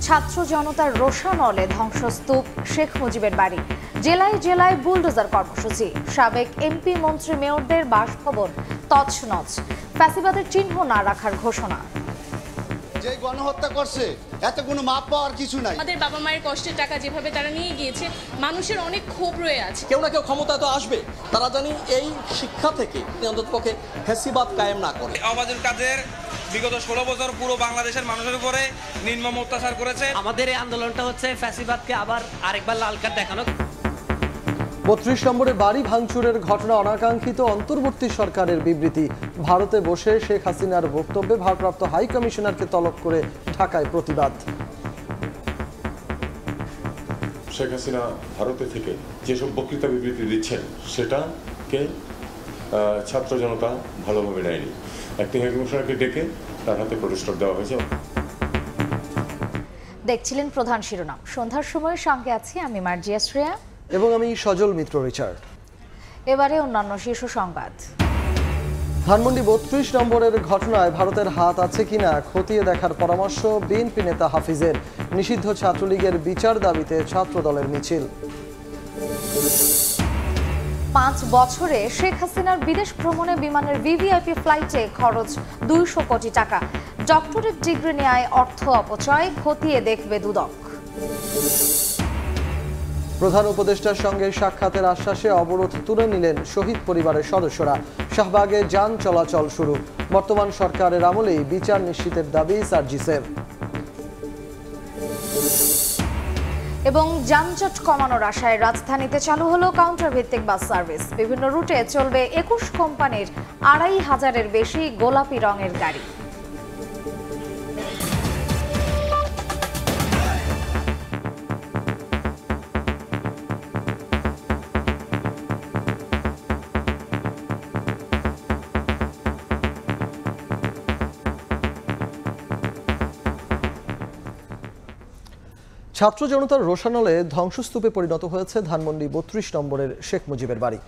ছাত্র জনতার রোষানলে ধ্বংসস্তূপ শেখ মুজিবের বাড়ি। জেলায় জেলায় বুলডোজার কর্মসূচি। সাবেক এমপি মন্ত্রী মেয়রদের বাসভবন তছনছ। ফ্যাসিবাদের চিহ্ন না রাখার ঘোষণা। যে গণহত্যা করছে এত কোনো মাপ পাওয়ার কিছু নাই। আমাদের বাবা মায়ের কষ্টের টাকা যেভাবে তারা নিয়ে গিয়েছে, মানুষের অনেক ক্ষোভ রয়ে আছে। কেউ না কেউ ক্ষমতা তো আসবে, তারা জানি এই শিক্ষা থেকে অন্ততপক্ষে ফ্যাসিবাদ কায়েম না করে। আওয়াজের কাজের বিগত 16 বছর পুরো বাংলাদেশের মানুষের উপরে নির্মম অত্যাচার করেছে। আমাদের এই আন্দোলনটা হচ্ছে ফ্যাসিবাদকে আবার আরেকবার লাল কার্ড দেখানো। ৩২ নম্বরে বাড়ি ভাঙচুরের ঘটনা অনাকাঙ্ক্ষিত, অন্তর্বর্তী সরকারের বিবৃতি। ভারতে বসে শেখ হাসিনার বক্তব্যে ভারপ্রাপ্ত হাই কমিশনারকে তলব করে ঢাকায় প্রতিবাদ। শেখ হাসিনা ভারতে থেকে যেসব বক্তৃতা বিবৃতি দিচ্ছেন সেটাকে ছাত্র জনতা ভালোভাবে নেয়নি। একটি হাই কমিশনারকে ডেকে তার হাতে প্রতিষ্ঠা দেওয়া হয়েছে। দেখছিলেন প্রধান শিরোনাম। সন্ধ্যার সময় সঙ্গে আছি আমি মার্জিয়া শ্রেয়া এবং আমি সজল মিত্র রিচার্ড। এবারে অন্যান্য শীর্ষ সংবাদ। ধানমন্ডি ৩২ নম্বরের ঘটনায় ভারতের হাত আছে কিনা খতিয়ে দেখার পরামর্শ বিএনপি নেতা হাফিজের। নিষিদ্ধ ছাত্রলীগের বিচার দাবিতে ছাত্রদলের মিছিল। 5 বছরে শেখ হাসিনার বিদেশ ভ্রমণে বিমানের ভিভিআইপি ফ্লাইটে খরচ 200 কোটি টাকা। ডক্টরেট ডিগ্রি নেয় অর্থ অপচয়, খতিয়ে দেখবে দুদক। প্রধান উপদেষ্টার সঙ্গে সাক্ষাতের আশ্বাসে অবরোধ তুলে নিলেন শহীদ পরিবারের সদস্যরা। শাহবাগে যান চলাচল শুরু। বর্তমান সরকারের আমলেই বিচার নিশ্চিতের দাবি সার্জিসের। এবং যানজট কমানোর আশায় রাজধানীতে চালু হলো কাউন্টার ভিত্তিক বাস সার্ভিস। বিভিন্ন রুটে চলবে 21 কোম্পানির 2500-এর বেশি গোলাপি রঙের গাড়ি। ছাত্র জনতার রোষানলে ধ্বংসস্তূপে পরিণত হয়েছে ধানমন্ডি ৩২ নম্বরের শেখ মুজিবের বাড়ি।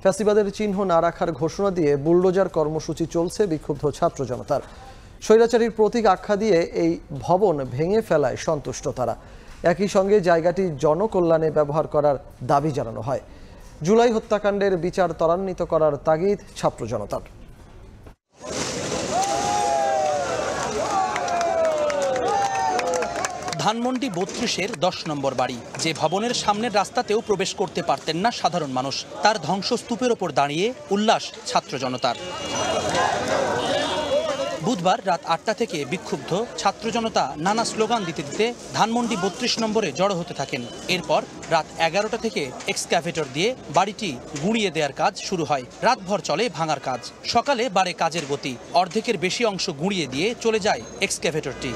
ফ্যাসিবাদের চিহ্ন না রাখার ঘোষণা দিয়ে বুলডোজার কর্মসূচি চলছে বিক্ষুব্ধ ছাত্র জনতার। স্বৈরাচারীর প্রতীক আখ্যা দিয়ে এই ভবন ভেঙে ফেলায় সন্তুষ্ট তারা। একই সঙ্গে জায়গাটি জনকল্যাণে ব্যবহার করার দাবি জানানো হয়। জুলাই হত্যাকাণ্ডের বিচার ত্বরান্বিত করার তাগিদ ছাত্র জনতার। ধানমন্ডি ৩২-এর ১০ নম্বর বাড়ি, যে ভবনের সামনের রাস্তাতেও প্রবেশ করতে পারতেন না সাধারণ মানুষ, তার ধ্বংসস্তূপের ওপর দাঁড়িয়ে উল্লাস ছাত্র জনতার। বুধবার রাত ৮টা থেকে বিক্ষুব্ধ ছাত্র জনতা নানা স্লোগান দিতে দিতে ধানমন্ডি ৩২ নম্বরে জড়ো হতে থাকেন। এরপর রাত 11টা থেকে এক্সক্যাভেটর দিয়ে বাড়িটি গুঁড়িয়ে দেওয়ার কাজ শুরু হয়। রাতভর চলে ভাঙার কাজ। সকালে বাড়ে কাজের গতি। অর্ধেকের বেশি অংশ গুঁড়িয়ে দিয়ে চলে যায় এক্সক্যাভেটরটি।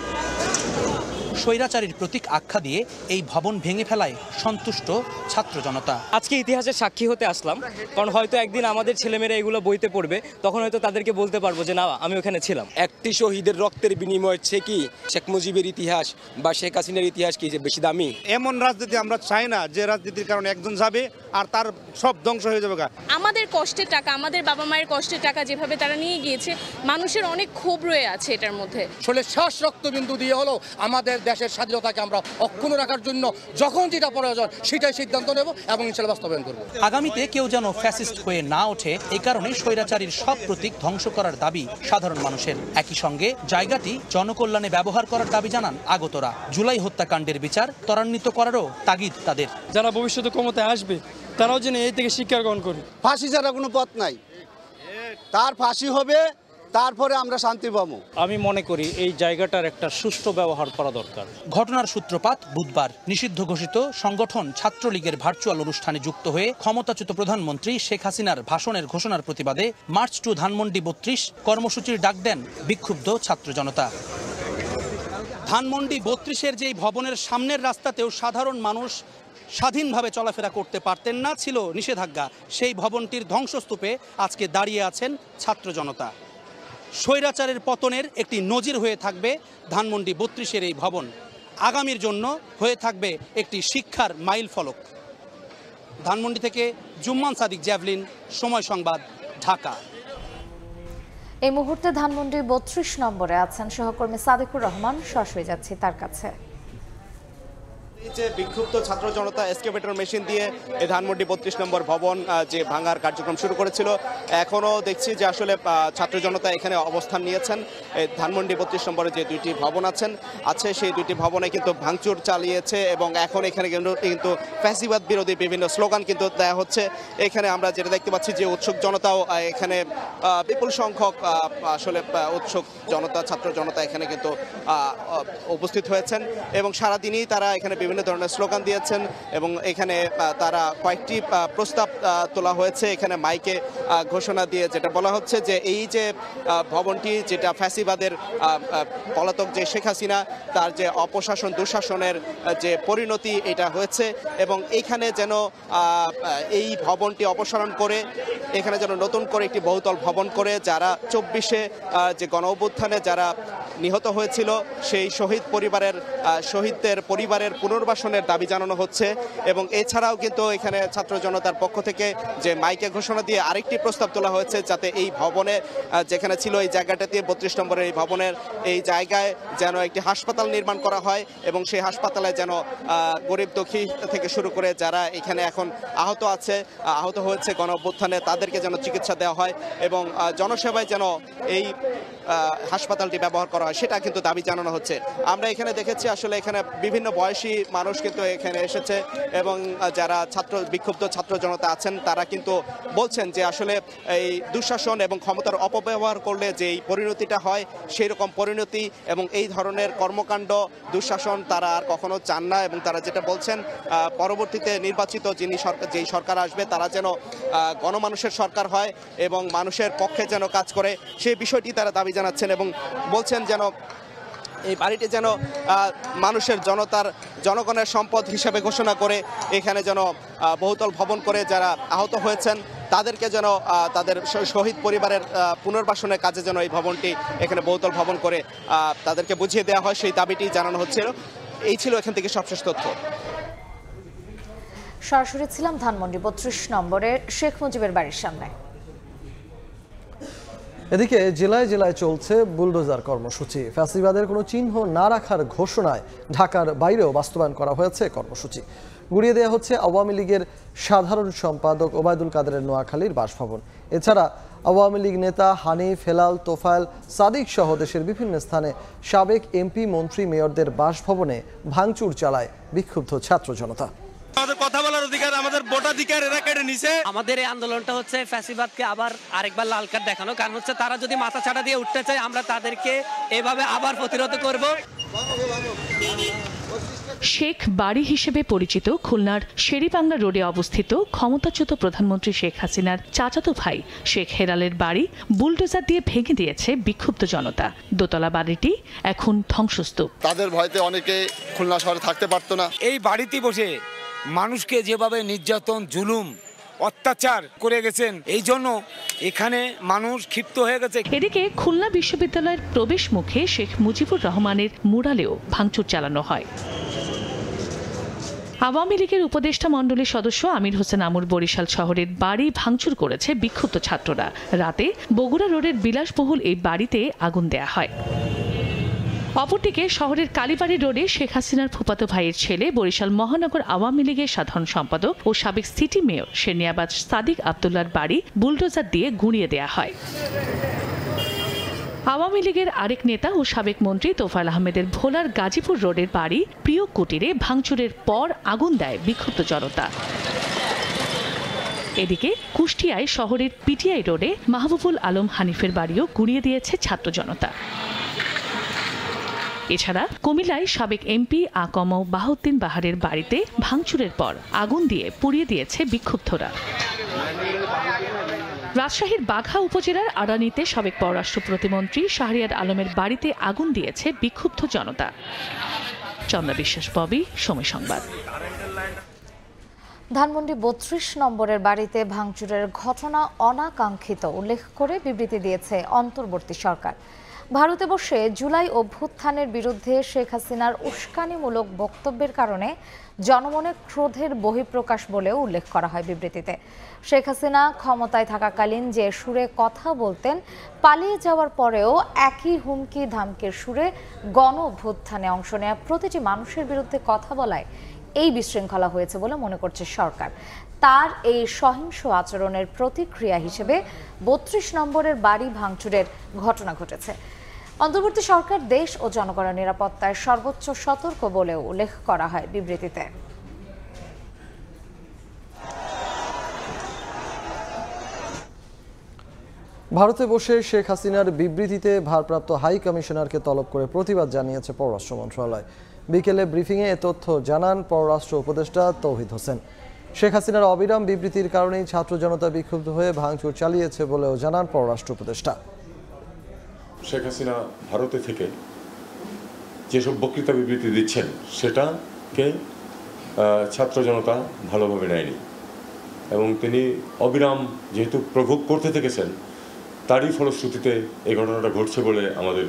স্বৈরাচারীর প্রতীক আখ্যা দিয়ে এই ভবন ভেঙে ফেলায় সন্তুষ্ট ছাত্র জনতা। আজকে ইতিহাসের সাক্ষী হতে আসলাম, কারণ হয়তো একদিন আমাদের ছেলেমেয়েরা এগুলো বইতে পড়বে, তখন হয়তো তাদেরকে বলতে পারবো যে না, আমি ওখানে ছিলাম। একটি শহীদের রক্তের বিনিময় কি শেখ মুজিবের ইতিহাস বা শেখ হাসিনার ইতিহাস কি যে বেশি দামি? এমন রাজনীতি আমরা চাই না যে রাজনীতির কারণে একজন যাবে আর তার সব ধ্বংস হয়ে যাবে। আমাদের কষ্টের টাকা, আমাদের বাবা মায়ের কষ্টের টাকা যেভাবে তারা নিয়ে গিয়েছে, মানুষের অনেক ক্ষোভ রয়ে আছে এটার মধ্যে। আসলে শেষ রক্তবিন্দু দিয়ে হলো আমাদের দেশের স্বাধীনতাকে আমরা অক্ষুণ্ণ রাখার জন্য যখন যেটা প্রয়োজন সেটাই সিদ্ধান্ত নেব এবং ইনশাআল্লাহ বাস্তবায়ন করব। আগামীতে কেউ যেন ফ্যাসিস্ট হয়ে না ওঠে, এই কারণে স্বৈরাচারীর সব প্রতীক ধ্বংস করার দাবি সাধারণ মানুষের। একই সঙ্গে জায়গাটি জনকল্যাণে ব্যবহার করার দাবি জানান আগতরা। জুলাই হত্যাকাণ্ডের বিচার ত্বরান্বিত করারও তাগিদ তাদের। যারা ভবিষ্যতে ক্ষমতায় আসবে তারাও যেন এই থেকে শিক্ষা গ্রহণ করে। ফাঁসি ছাড়া কোনো পথ নাই, তার ফাঁসি হবে, তারপরে আমরা শান্তি পাবো। আমি মনে করি এই জায়গাটার একটা সুষ্ঠু ব্যবহার করা দরকার। ঘটনার সূত্রপাত বুধবার। নিষিদ্ধ ঘোষিত সংগঠন ছাত্রলীগের ভার্চুয়াল অনুষ্ঠানে যুক্ত হয়ে ক্ষমতাচ্যুত প্রধানমন্ত্রী শেখ হাসিনার ভাষণের ঘোষণার প্রতিবাদে মার্চ টু ধানমন্ডি ৩২ কর্মসূচির ডাক দেন বিক্ষুব্ধ ছাত্র জনতা। ধানমন্ডি ৩২-এর যেই ভবনের সামনের রাস্তাতেও সাধারণ মানুষ স্বাধীনভাবে চলাফেরা করতে পারতেন না, ছিল নিষেধাজ্ঞা। সেই ভবনটির ধ্বংসস্তূপে আজকে দাঁড়িয়ে আছেন ছাত্র জনতা। স্বৈরাচারের পতনের একটি নজির হয়ে থাকবে ধানমন্ডি ৩২-এর এই ভবন। আগামীর জন্য হয়ে থাকবে একটি শিক্ষার মাইল ফলক। ধানমন্ডি থেকে জুম্মান সাদিক, জ্যাভলিন, সময় সংবাদ, ঢাকা। এই মুহূর্তে ধানমন্ডি ৩২ নম্বরে আছেন সহকর্মী সাদিকুর রহমান। সরাসরি যাচ্ছি তার কাছে। এই যে বিক্ষুব্ধ ছাত্র জনতা এক্সকেভেটর মেশিন দিয়ে এই ধানমন্ডি 32 নম্বর ভবন যে ভাঙার কার্যক্রম শুরু করেছিল, এখনও দেখছি যে আসলে ছাত্র জনতা এখানে অবস্থান নিয়েছেন। এই ধানমন্ডি 32 নম্বরে যে দুইটি ভবন আছে সেই দুইটি ভবনে কিন্তু ভাঙচুর চালিয়েছে এবং এখন এখানে কিন্তু ফ্যাসিবাদ বিরোধী বিভিন্ন স্লোগান কিন্তু দেওয়া হচ্ছে। এখানে আমরা যেটা দেখতে পাচ্ছি যে উৎসুক জনতাও এখানে বিপুল সংখ্যক আসলে উৎসুক জনতা ছাত্র জনতা এখানে কিন্তু উপস্থিত হয়েছেন এবং সারাদিনই তারা এখানে বিভিন্ন ধরনের স্লোগান দিয়েছেন এবং এখানে তারা কয়েকটি প্রস্তাব তোলা হয়েছে। এখানে মাইকে ঘোষণা দিয়ে যেটা বলা হচ্ছে যে এই যে ভবনটি যেটা ফ্যাসিবাদের পলাতক যে শেখ হাসিনা তার যে অপশাসন দুঃশাসনের যে পরিণতি এটা হয়েছে এবং এইখানে যেন এই ভবনটি অপসারণ করে এখানে যেন নতুন করে একটি বহুতল ভবন করে যারা 24-এ যে গণ অভ্যুত্থানে যারা নিহত হয়েছিল সেই শহীদদের পরিবারের পুনর্বাসনের দাবি জানানো হচ্ছে। এবং এছাড়াও কিন্তু এখানে ছাত্র জনতার পক্ষ থেকে যে মাইকে ঘোষণা দিয়ে আরেকটি প্রস্তাব তোলা হয়েছে যাতে এই ভবনে যেখানে ছিল এই জায়গাটাতে 32 নম্বরের এই ভবনের এই জায়গায় যেন একটি হাসপাতাল নির্মাণ করা হয় এবং সেই হাসপাতালে যেন গরিব দুঃখী থেকে শুরু করে যারা এখানে এখন আহত হয়েছে গণ অভ্যুত্থানে তাদেরকে যেন চিকিৎসা দেওয়া হয় এবং জনসেবায় যেন এই হাসপাতালটি ব্যবহার করা হয় সেটা কিন্তু দাবি জানানো হচ্ছে। আমরা এখানে দেখেছি আসলে এখানে বিভিন্ন বয়সী মানুষ কিন্তু এখানে এসেছে এবং যারা বিক্ষুব্ধ ছাত্র জনতা আছেন তারা কিন্তু বলছেন যে আসলে এই দুঃশাসন এবং ক্ষমতার অপব্যবহার করলে যে এই পরিণতিটা হয় সেই রকম পরিণতি এবং এই ধরনের কর্মকাণ্ড দুঃশাসন তারা আর কখনো চান না এবং তারা যেটা বলছেন পরবর্তীতে নির্বাচিত যেই সরকার আসবে তারা যেন গণমানুষের সরকার হয় এবং মানুষের পক্ষে যেন কাজ করে সেই বিষয়টি তারা দাবি জানাচ্ছেন এবং বলছেন যেন এই বাড়িটি যেন মানুষের জনগণের সম্পদ হিসেবে ঘোষণা করে এখানে যেন বহুতল ভবন করে যারা আহত হয়েছেন তাদেরকে যেন তাদের শহীদ পরিবারের পুনর্বাসনের কাজে যেন এই ভবনটি এখানে বহুতল ভবন করে তাদেরকে বুঝিয়ে দেওয়া হয় সেই দাবিটি জানানো হচ্ছিল। এই ছিল এখান থেকে সবশেষ তথ্য। সরাসরি ছিলাম ধানমন্ডি 32 নম্বরের শেখ মুজিবের বাড়ির সামনে। এদিকে জেলায় জেলায় চলছে বুলডোজার কর্মসূচি। ফ্যাসিবাদের কোনো চিহ্ন না রাখার ঘোষণায় ঢাকার বাইরেও বাস্তবায়ন করা হয়েছে কর্মসূচি। গুড়িয়ে দেওয়া হচ্ছে আওয়ামী লীগের সাধারণ সম্পাদক ওবায়দুল কাদেরের নোয়াখালীর বাসভবন। এছাড়া আওয়ামী লীগ নেতা হানিফ, হেলাল, তোফায়েল, সাদিক সহ দেশের বিভিন্ন স্থানে সাবেক এমপি, মন্ত্রী, মেয়রদের বাসভবনে ভাঙচুর চালায় বিক্ষুব্ধ ছাত্র জনতা। আমাদের কথা বলার অধিকার, আমাদের ভোটাধিকার এরা কেড়ে নিছে। আমাদের এই আন্দোলনটা হচ্ছে ফ্যাসিবাদকে আবার আরেকবার লাল কার্ড দেখানো, কারণ হচ্ছে তারা যদি মাথা ছাড়া দিয়ে উঠতে চায় আমরা তাদেরকে এভাবে আবার প্রতিরোধ করব। শেখ বাড়ি হিসেবে পরিচিত খুলনার শেরেবাংলা রোডে অবস্থিত ক্ষমতাচ্যুত প্রধানমন্ত্রী শেখ হাসিনার চাচাতো ভাই শেখ হেলালের বাড়ি বুলডোজার দিয়ে ভেঙে দিয়েছে বিক্ষুব্ধ জনতা। দোতলা বাড়িটি এখন ধ্বংসস্তূপ। তাদের ভয়তে অনেকে খুলনা শহরে থাকতে পারতো না। এই বাড়িতে বসে মানুষকে যেভাবে নির্যাতন, জুলুম, অত্যাচার করে গেছেন, এই জন্য এখানে মানুষ ক্ষিপ্ত হয়ে গেছে। এদিকে খুলনা বিশ্ববিদ্যালয়ের প্রবেশ মুখে শেখ মুজিবুর রহমানের মুরালেও ভাঙচুর চালানো হয়। আওয়ামী লীগের উপদেষ্টা মণ্ডলীর সদস্য আমির হোসেন আমুর বরিশাল শহরের বাড়ি ভাঙচুর করেছে বিক্ষুব্ধ ছাত্ররা। রাতে বগুড়া রোডের বিলাসবহুল এই বাড়িতে আগুন দেয়া হয়। অপরদিকে শহরের কালীবাড়ি রোডে শেখ হাসিনার ফুফাতো ভাইয়ের ছেলে, বরিশাল মহানগর আওয়ামী লীগের সাধারণ সম্পাদক ও সাবেক সিটি মেয়র শেরনিয়াবাজ সাদিক আব্দুল্লাহর বাড়ি বুলডোজার দিয়ে গুঁড়িয়ে দেয়া হয়। আওয়ামী লীগের আরেক নেতা ও সাবেক মন্ত্রী তোফায়েল আহমেদের ভোলার গাজীপুর রোডের বাড়ি প্রিয় কুটিরে ভাঙচুরের পর আগুন দেয় বিক্ষুব্ধ জনতা। এদিকে কুষ্টিয়ায় শহরের পিটিআই রোডে মাহবুবুল আলম হানিফের বাড়িও গুঁড়িয়ে দিয়েছে ছাত্র জনতা। এছাড়া কুমিল্লায় সাবেক এমপি আকম বাহাউদ্দিন বাহারের বাড়িতে ভাঙচুরের পর আগুন দিয়ে পুড়িয়ে দিয়েছে বিক্ষুব্ধরা। রাজশাহীর বাঘা উপজেলার আড়ানীতে সাবেক পররাষ্ট্র প্রতিমন্ত্রী শাহরিয়ার আলমের বাড়িতে আগুন দিয়েছে বিক্ষুব্ধ জনতা। চন্দ্রা বিশ্বাস, ববি, সময় সংবাদ। ধানমন্ডি 32 নম্বরের বাড়িতে ভাঙচুরের ঘটনা অনাকাঙ্ক্ষিত উল্লেখ করে বিবৃতি দিয়েছে অন্তর্বর্তী সরকার। ভারতে বসে জুলাই অভ্যুত্থানের বিরুদ্ধে শেখ হাসিনার উস্কানিমূলক বক্তব্যের কারণে জনমনে ক্রোধের বহিঃপ্রকাশ বলেও উল্লেখ করা হয় বিবৃতিতে। শেখ হাসিনা ক্ষমতায় থাকাকালীন যে সুরে কথা বলতেন, পালিয়ে যাওয়ার পরেও একই হুমকি ধামকির সুরে গণ অভ্যুত্থানে অংশ নেওয়া প্রতিটি মানুষের বিরুদ্ধে কথা বলায় এই বিশৃঙ্খলা হয়েছে বলে মনে করছে সরকার। তার এই সহিংস আচরণের প্রতিক্রিয়া হিসেবে ৩২ নম্বরের বাড়ি ভাঙচুরের ঘটনা ঘটেছে। অন্তর্বর্তী সরকার দেশ ও জনগণের নিরাপত্তায় সর্বোচ্চ সতর্ক বলেও উল্লেখ করা হয় বিবৃতিতে। ভারতে বসে শেখ হাসিনার বিবৃতিতে ভারপ্রাপ্ত হাই কমিশনারকে তলব করে প্রতিবাদ জানিয়েছে পররাষ্ট্র মন্ত্রণালয়। বিকেলে ব্রিফিংয়ে এ তথ্য জানান পররাষ্ট্র উপদেষ্টা তৌহিদ হোসেন। শেখ হাসিনার অবিরাম বিবৃতির কারণেই ছাত্র জনতা বিক্ষুব্ধ হয়ে ভাঙচুর চালিয়েছে বলেও জানান পররাষ্ট্র উপদেষ্টা। শেখ হাসিনা ভারতে থেকে যেসব বক্তৃতা বিবৃতি দিচ্ছেন সেটাকে ছাত্র জনতা ভালোভাবে নেয়নি এবং তিনি অবিরাম যেহেতু প্রভোগ করতে থেকেছেন তারই ফলশ্রুতিতে এই ঘটনাটা ঘটছে বলে আমাদের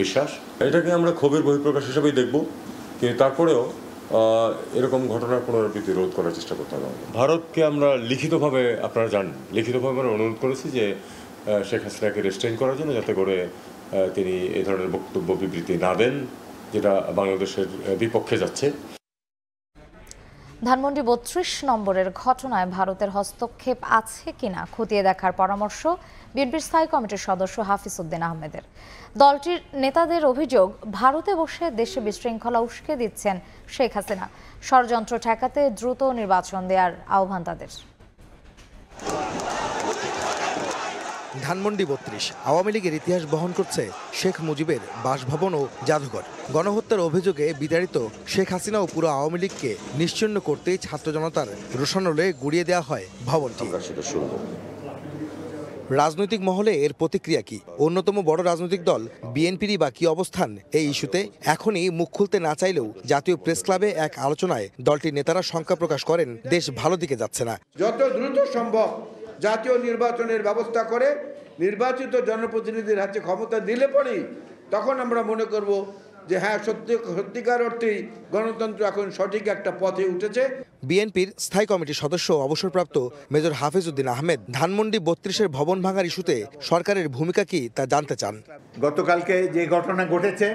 বিশ্বাস। এটাকে আমরা ক্ষোভের বহিঃপ্রকাশ হিসেবেই দেখব, কিন্তু তারপরেও এরকম ঘটনার পুনরাবৃত্তি রোধ করার চেষ্টা করতে হবে। ভারতকে আমরা লিখিতভাবে, আপনারা জানেন, লিখিতভাবে আমরা অনুরোধ করেছি যে শেখ হাসিনাকে রেস্ট্রেইন করার জন্য, যাতে করে তিনি এই ধরনের বক্তব্য বিবৃতি না দেন যেটা বাংলাদেশের বিপক্ষে যাচ্ছে। ধানমন্ডি ৩২ নম্বরের ঘটনায় ভারতের হস্তক্ষেপ আছে কিনা খতিয়ে দেখার পরামর্শ বিএনপির স্থায়ী কমিটির সদস্য হাফিজ উদ্দিন আহমেদের। দলটির নেতাদের অভিযোগ, ভারতে বসে দেশে বিশৃঙ্খলা উস্কে দিচ্ছেন শেখ হাসিনা। ষড়যন্ত্র ঠেকাতে দ্রুত নির্বাচন দেওয়ার আহ্বান তাদের। ধানমন্ডি ৩২ আওয়ামী লীগের ইতিহাস বহন করছে শেখ মুজিবের বাসভবন ও জাদুঘর। গণহত্যার অভিযোগে বিতাড়িত শেখ হাসিনা ও পুরো আওয়ামী লীগকে নিশ্চিহ্ন করতেই ছাত্র জনতার রোষানলে গুড়িয়ে দেওয়া হয় ভবনটি। রাজনৈতিক মহলে এর প্রতিক্রিয়া কি? অন্যতম বড় রাজনৈতিক দল বিএনপিরই বা কি অবস্থান এই ইস্যুতে? এখনই মুখ খুলতে না চাইলেও জাতীয় প্রেস ক্লাবে এক আলোচনায় দলটির নেতারা শঙ্কা প্রকাশ করেন দেশ ভালো দিকে যাচ্ছে না। যত দ্রুত সম্ভব জাতীয় নির্বাচনের ব্যবস্থা করে নির্বাচিত জনপ্রতিনিধির হাতে ক্ষমতা দিলে পরেই তখন আমরা মনে করব যে হ্যাঁ, সত্যিকার অর্থেই গণতন্ত্র এখন সঠিক একটা পথে উঠেছে। বিএনপির স্থায়ী কমিটির সদস্য অবসরপ্রাপ্ত মেজর হাফিজ উদ্দিন আহমেদ ধানমন্ডি ৩২-এর ভবন ভাঙার ইস্যুতে সরকারের ভূমিকা কি তা জানতে চান। গতকালকে যে ঘটনা ঘটেছে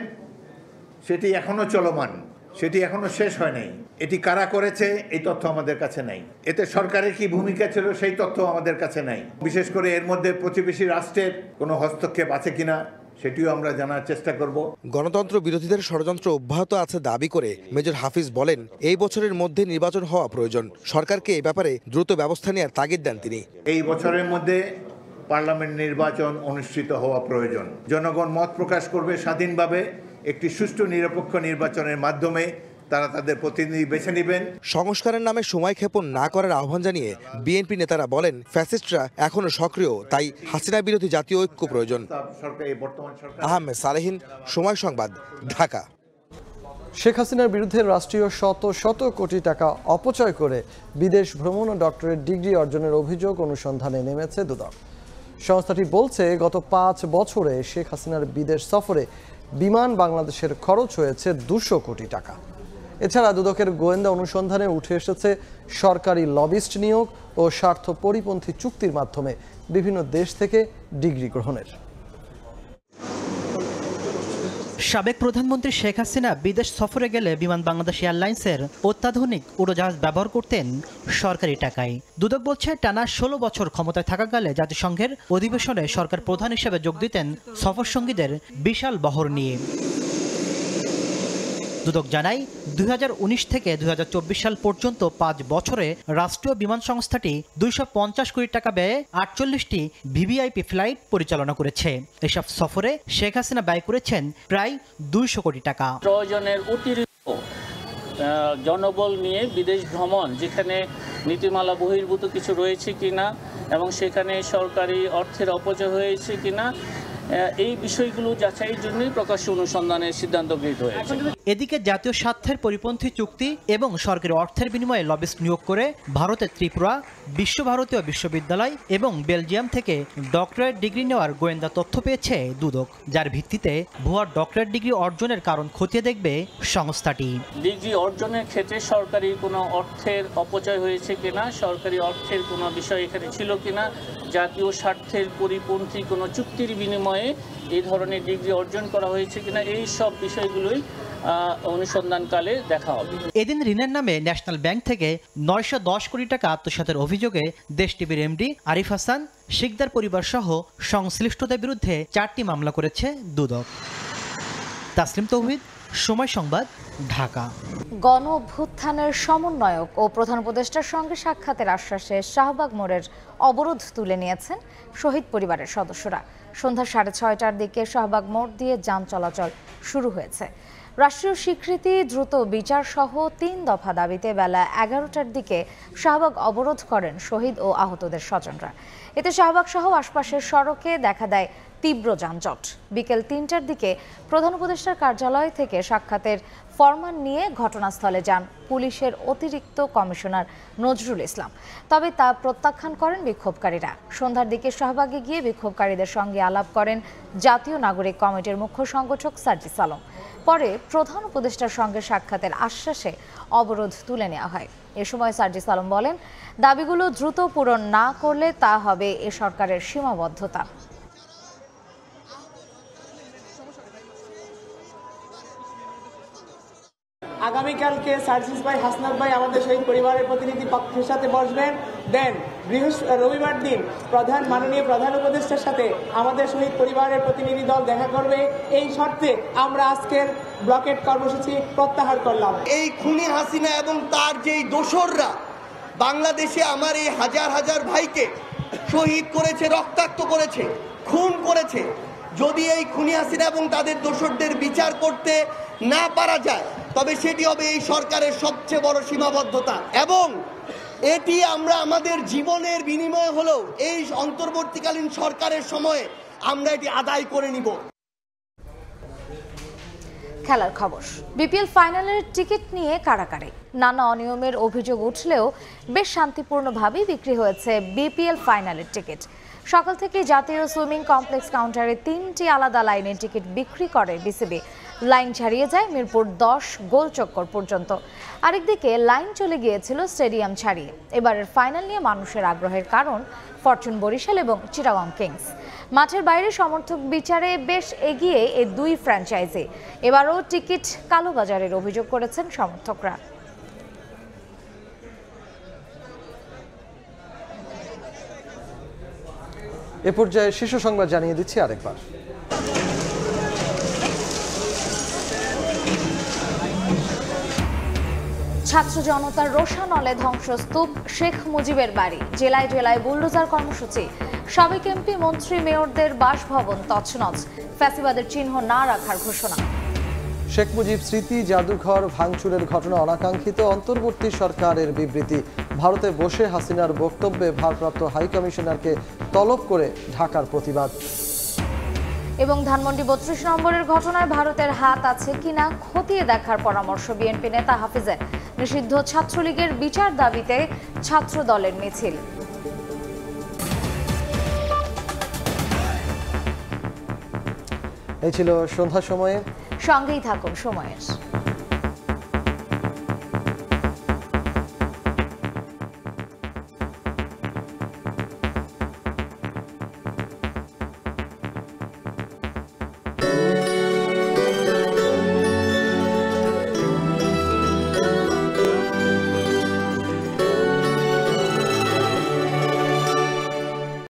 সেটি এখনো চলমান, সেটি এখনো শেষ হয় নাই। এটি কারা করেছে এই তথ্য আমাদের কাছে নাই। এতে সরকারের কি ভূমিকা ছিল সেই তথ্য আমাদের কাছে নাই। বিশেষ করে এর মধ্যে প্রতিবেশী রাষ্ট্রের কোনো হস্তক্ষেপ আছে কিনা সেটিও আমরা জানার চেষ্টা করব। গণতন্ত্র বিরোধীদের ষড়যন্ত্র অব্যাহত আছে দাবি করে মেজর হাফিজ বলেন, এই বছরের মধ্যে নির্বাচন হওয়া প্রয়োজন। সরকারকে এই ব্যাপারে দ্রুত ব্যবস্থা নেওয়ার তাগিদ দেন তিনি। এই বছরের মধ্যে পার্লামেন্ট নির্বাচন অনুষ্ঠিত হওয়া প্রয়োজন। জনগণ মত প্রকাশ করবে স্বাধীনভাবে, একটি সুষ্ঠু নিরপেক্ষ নির্বাচনের মাধ্যমে তারা তাদের প্রতিনিধি বেছে নেবেন। সংস্কারের নামে সময় ক্ষেপণ না করার আহ্বান জানিয়ে বিএনপি নেতারা বলেন, ফ্যাসিস্টরা এখনো সক্রিয়, তাই হাসিনা বিরোধী জাতীয় ঐক্য প্রয়োজন। আহমেদ সালেহিন, সময় সংবাদ, ঢাকা। শেখ হাসিনার বিরুদ্ধে রাষ্ট্রীয় শত শত কোটি টাকা অপচয় করে বিদেশ ভ্রমণ ও ডক্টরেট ডিগ্রি অর্জনের অভিযোগ অনুসন্ধানে নেমেছে দুদক। সংস্থাটি বলছে, গত 5 বছরে শেখ হাসিনার বিদেশ সফরে বিমান বাংলাদেশের খরচ হয়েছে 200 কোটি টাকা। এছাড়া দুদকের গোয়েন্দা অনুসন্ধানে উঠে এসেছে সরকারি লবিস্ট নিয়োগ ও স্বার্থ পরিপন্থী চুক্তির মাধ্যমে বিভিন্ন দেশ থেকে ডিগ্রি গ্রহণের। সাবেক প্রধানমন্ত্রী শেখ হাসিনা বিদেশ সফরে গেলে বিমান বাংলাদেশ এয়ারলাইন্সের অত্যাধুনিক উড়োজাহাজ ব্যবহার করতেন সরকারি টাকায়। দুদক বলছে, টানা 16 বছর ক্ষমতায় থাকাকালে জাতিসংঘের অধিবেশনে সরকার প্রধান হিসেবে যোগ দিতেন সফরসঙ্গীদের বিশাল বহর নিয়ে। দুদক জানায়, 2019 থেকে 2024 সাল পর্যন্ত 5 বছরে রাষ্ট্রীয় বিমান সংস্থাটি 250 কোটি টাকা ব্যয়ে 48টি ভিভিআইপি ফ্লাইট পরিচালনা করেছে। এসব সফরে শেখ হাসিনা ব্যয় করেছেন প্রায় 200 কোটি টাকা। প্রয়োজনের অতিরিক্ত জনবল নিয়ে বিদেশ ভ্রমণ, যেখানে নীতিমালা বহির্ভূত কিছু রয়েছে কিনা এবং সেখানে সরকারি অর্থের অপচয় হয়েছে কিনা, এই বিষয়গুলো যাচাইয়ের জন্যই প্রকাশ্য অনুসন্ধানের সিদ্ধান্ত গৃহীত হয়েছে। এদিকে জাতীয় স্বার্থের পরিপন্থী চুক্তি এবং সরকারি অর্থের বিনিময়ে লবিস্ট নিয়োগ করে ভারতের ত্রিপুরা, বিশ্বভারতীয় বিশ্ববিদ্যালয় এবং বেলজিয়াম থেকে ডক্টরেট ডিগ্রি নেওয়ার গোয়েন্দা তথ্য পেয়েছে দুদক, যার ভিত্তিতে ভুয়া ডক্টরেট ডিগ্রি অর্জনের কারণ খতিয়ে দেখবে সংস্থাটি। ডিগ্রি অর্জনের ক্ষেত্রে সরকারি কোনো অর্থের অপচয় হয়েছে কিনা, সরকারি অর্থের কোনো বিষয় এখানে ছিল কিনা, জাতীয় স্বার্থের পরিপন্থী কোনো চুক্তির বিনিময়ে এই ধরনের ডিগ্রি অর্জন করা হয়েছে কিনা, এই সব বিষয়গুলোই অনুসন্ধানকালে দেখা হবে। এদিন ঋণের নামে ন্যাশনাল ব্যাংক থেকে 910 কোটি টাকা আত্মসাতের অভিযোগে দেশ টিভির এমডি আরিফ হাসান, শিকদার পরিবার সহ সংশ্লিষ্টদের বিরুদ্ধে 4টি মামলা করেছে দুদক। তাসলিম তৌহিদ, সময় সংবাদ, ঢাকা। গণ অভ্যুত্থানের সমন্বয়ক ও প্রধান উপদেষ্টার সঙ্গে সাক্ষাতের আশ্বাসে শাহবাগ মোড়ের অবরোধ তুলে নিয়েছেন শহীদ পরিবারের সদস্যরা। সন্ধ্যা 6:30টার দিকে শাহবাগ মোড় দিয়ে যান চলাচল শুরু হয়েছে। রাষ্ট্রীয় স্বীকৃতি, দ্রুত বিচার সহ 3 দফা দাবিতে বেলা 11টার দিকে শাহবাগ অবরোধ করেন শহীদ ও আহতদের স্বজনরা। এতে শাহবাগ সহ আশপাশের সড়কে দেখা দেয় তীব্র যানজট। বিকেল 3টার দিকে প্রধান উপদেষ্টার কার্যালয় থেকে সাক্ষাতের ফরমান নিয়ে ঘটনাস্থলে যান পুলিশের অতিরিক্ত কমিশনার নজরুল ইসলাম, তবে তা প্রত্যাখ্যান করেন বিক্ষোভকারীরা। সন্ধ্যার দিকে শাহবাগে গিয়ে বিক্ষোভকারীদের সঙ্গে আলাপ করেন জাতীয় নাগরিক কমিটির মুখ্য সংগঠক সার্জিস আলম। পরে প্রধান উপদেষ্টার সঙ্গে সাক্ষাতের আশ্বাসে অবরোধ তুলে নেওয়া হয়। এ সময় সার্জিস আলম বলেন, দাবিগুলো দ্রুত পূরণ না করলে তা হবে এ সরকারের সীমাবদ্ধতা। আগামীকালকে সার্জিস ভাই, হাসনাত ভাই আমাদের শহীদ পরিবারের প্রতিনিধি পক্ষের সাথে বসবেন। দেন রবিবার দিন মাননীয় প্রধান উপদেষ্টার সাথে আমাদের শহীদ পরিবারের প্রতিনিধি দল দেখা করবে। এই শর্তে আমরা আজকের ব্লকেট কর্মসূচি প্রত্যাহার করলাম। এই খুনি হাসিনা এবং তার যেই দোসররা বাংলাদেশে আমার এই হাজার হাজার ভাইকে শহীদ করেছে, রক্তাক্ত করেছে, খুন করেছে, যদি এই খুনি হাসিনা এবং তাদের দোসরদের বিচার করতে না পারা যায়, তবে সেটি হবে এই সরকারের সবচেয়ে বড় সীমাবদ্ধতা। এবং এটি আমরা আমাদের জীবনের বিনিময় হলেও এই অন্তর্বর্তীকালীন সরকারের সময়ে আমরা এটি আদায় করে নিব। খেলার খবর। বিপিএল ফাইনালের টিকিট নিয়ে কারাকারি। নানা অনিয়মের অভিযোগ উঠলেও বেশ শান্তিপূর্ণভাবেই বিক্রি হয়েছে বিপিএল ফাইনালের টিকিট। সকাল থেকে জাতীয় সুইমিং কমপ্লেক্স কাউন্টারে 3টি আলাদা লাইনের টিকিট বিক্রি করে বিসিবি। লাইন ছাড়িয়ে যায় মিরপুর 10 গোলচক্কর পর্যন্ত। আরেকদিকে লাইন চলে গিয়েছিল স্টেডিয়াম ছাড়িয়ে। এবারের ফাইনাল নিয়ে মানুষের আগ্রহের কারণ ফরচুন বরিশাল এবং চিটাগং কিংস। মাঠের বাইরে সমর্থক বিচারে বেশ এগিয়ে এই দুই ফ্র্যাঞ্চাইজি। এবারও টিকিট কালোবাজারের অভিযোগ করেছেন সমর্থকরা। এ পর্যায়ে শীর্ষ সংবাদ জানিয়ে দিচ্ছি আরেকবার। ছাত্র জনতার রোষানলে ধ্বংসস্তূপ শেখ মুজিবের বাড়ি। জেলায় জেলায় বুলডোজার কর্মসূচি। সাবেক এমপি মন্ত্রী মেয়রদের বাসভবন তছনছ। ফ্যাসিবাদের চিহ্ন না রাখার ঘোষণা। শেখ মুজিব স্মৃতি জাদুঘর ভাঙচুরের ঘটনা অনাকাঙ্ক্ষিত, অন্তর্বর্তী সরকারের বিবৃতি। ভারতে বসে হাসিনার বক্তব্যে ভারপ্রাপ্ত হাইকমিশনারকে তলব করে ঢাকার প্রতিবাদ। এবং ধানমন্ডি 32 নম্বরের ঘটনায় ভারতের হাত আছে কিনা খতিয়ে দেখার পরামর্শ বিএনপি নেতা হাফিজের। নিষিদ্ধ ছাত্রলীগের বিচার দাবিতে ছাত্র দলের মিছিল। এই ছিল সন্ধ্যা সময়ে। সঙ্গেই থাকুন সময়ের।